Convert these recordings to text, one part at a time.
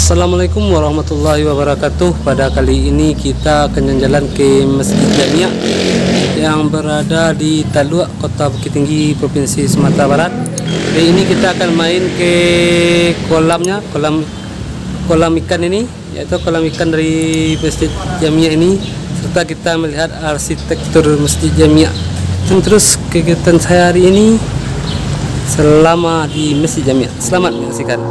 Assalamualaikum warahmatullahi wabarakatuh. Pada kali ini kita akan jalan ke Masjid Jamiah yang berada di Talua, Kota Bukit Tinggi, Provinsi Sumatera Barat. Kali ini kita akan main ke kolamnya, kolam ikan ini, yaitu kolam ikan dari Masjid Jamiah ini, serta kita melihat arsitektur Masjid Jamiah. Dan terus kegiatan saya hari ini selama di Masjid Jamiah. Selamat menyaksikan.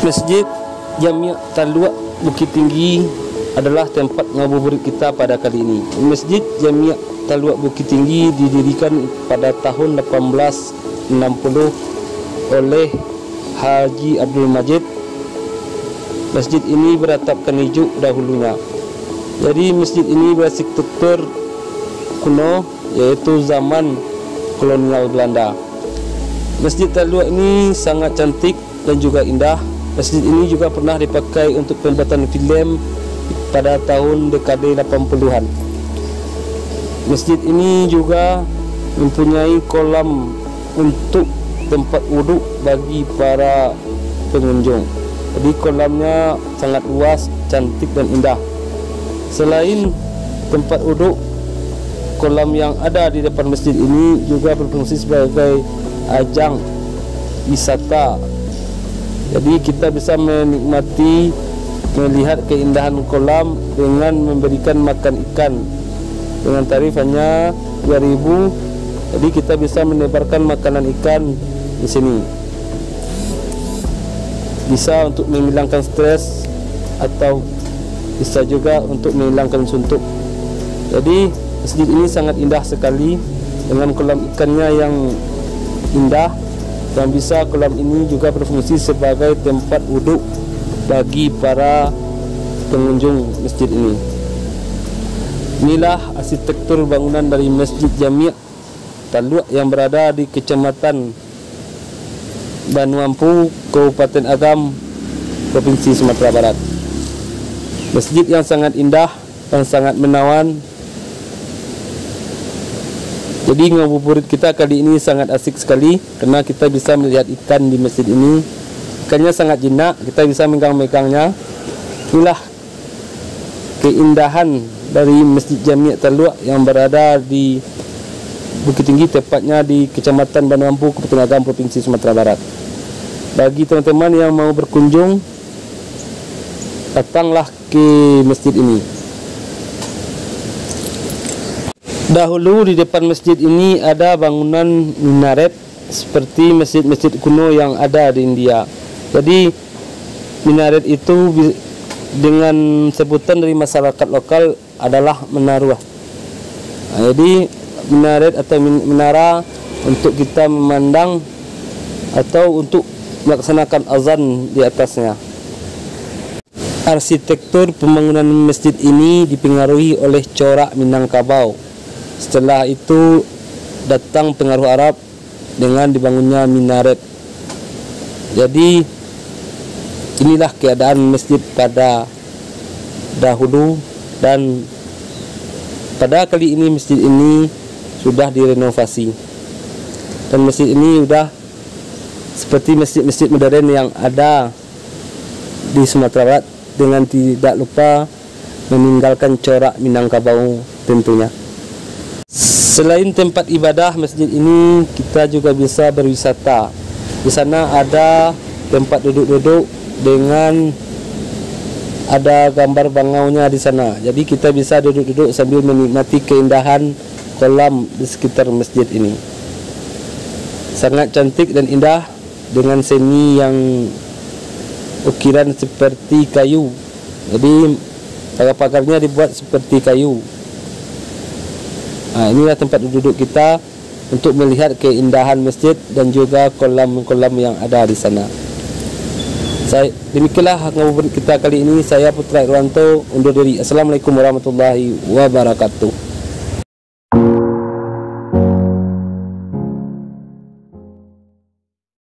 Masjid Jamiah Talua Bukit Tinggi adalah tempat ngabuburit kita pada kali ini. Masjid Jamiah Talua Bukit Tinggi didirikan pada tahun 1860 oleh Haji Abdul Majid. Masjid ini beratapkan hijau dahulunya. Jadi masjid ini berarsitektur kuno, yaitu zaman kolonial Belanda. Masjid Talua ini sangat cantik dan juga indah. Masjid ini juga pernah dipakai untuk pembuatan film pada tahun dekade 80-an. Masjid ini juga mempunyai kolam untuk tempat wudhu bagi para pengunjung. Jadi kolamnya sangat luas, cantik dan indah. Selain tempat wudhu, kolam yang ada di depan masjid ini juga berfungsi sebagai ajang wisata. Jadi kita bisa menikmati melihat keindahan kolam dengan memberikan makan ikan dengan tarif hanya 2.000. Jadi kita bisa menebarkan makanan ikan di sini. Bisa untuk menghilangkan stres atau bisa juga untuk menghilangkan suntuk. Jadi masjid ini sangat indah sekali dengan kolam ikannya yang indah. Dan bisa kolam ini juga berfungsi sebagai tempat wudhu bagi para pengunjung masjid ini. Inilah arsitektur bangunan dari Masjid Jamiah Talua yang berada di Kecamatan Banu Ampu, Kabupaten Agam, Provinsi Sumatera Barat. Masjid yang sangat indah dan sangat menawan. Jadi ngabuburit kita kali ini sangat asik sekali karena kita bisa melihat ikan di masjid ini. Ikannya sangat jinak, kita bisa megang-megangnya. Inilah keindahan dari Masjid Jamiah Talua yang berada di Bukit Tinggi, tepatnya di Kecamatan Banu Ampu, Kabupaten Agam, Provinsi Sumatera Barat. Bagi teman-teman yang mau berkunjung, datanglah ke masjid ini. Dahulu di depan masjid ini ada bangunan minaret seperti masjid-masjid kuno yang ada di India. Jadi minaret itu dengan sebutan dari masyarakat lokal adalah menara. Jadi minaret atau menara untuk kita memandang atau untuk melaksanakan azan di atasnya. Arsitektur pembangunan masjid ini dipengaruhi oleh corak Minangkabau. Setelah itu datang pengaruh Arab dengan dibangunnya minaret. Jadi inilah keadaan masjid pada dahulu, dan pada kali ini masjid ini sudah direnovasi. Dan masjid ini sudah seperti masjid-masjid modern yang ada di Sumatera Barat, dengan tidak lupa meninggalkan corak Minangkabau tentunya. Selain tempat ibadah masjid ini, kita juga bisa berwisata. Di sana ada tempat duduk-duduk dengan ada gambar bangaunya di sana. Jadi kita bisa duduk-duduk sambil menikmati keindahan kolam di sekitar masjid ini. Sangat cantik dan indah dengan seni yang ukiran seperti kayu. Jadi pagar-pagarnya dibuat seperti kayu. Inilah tempat duduk kita untuk melihat keindahan masjid dan juga kolam-kolam yang ada di sana. Demikianlah ngabuburit kita kali ini. Saya Putra Irwanto undur diri. Assalamualaikum warahmatullahi wabarakatuh.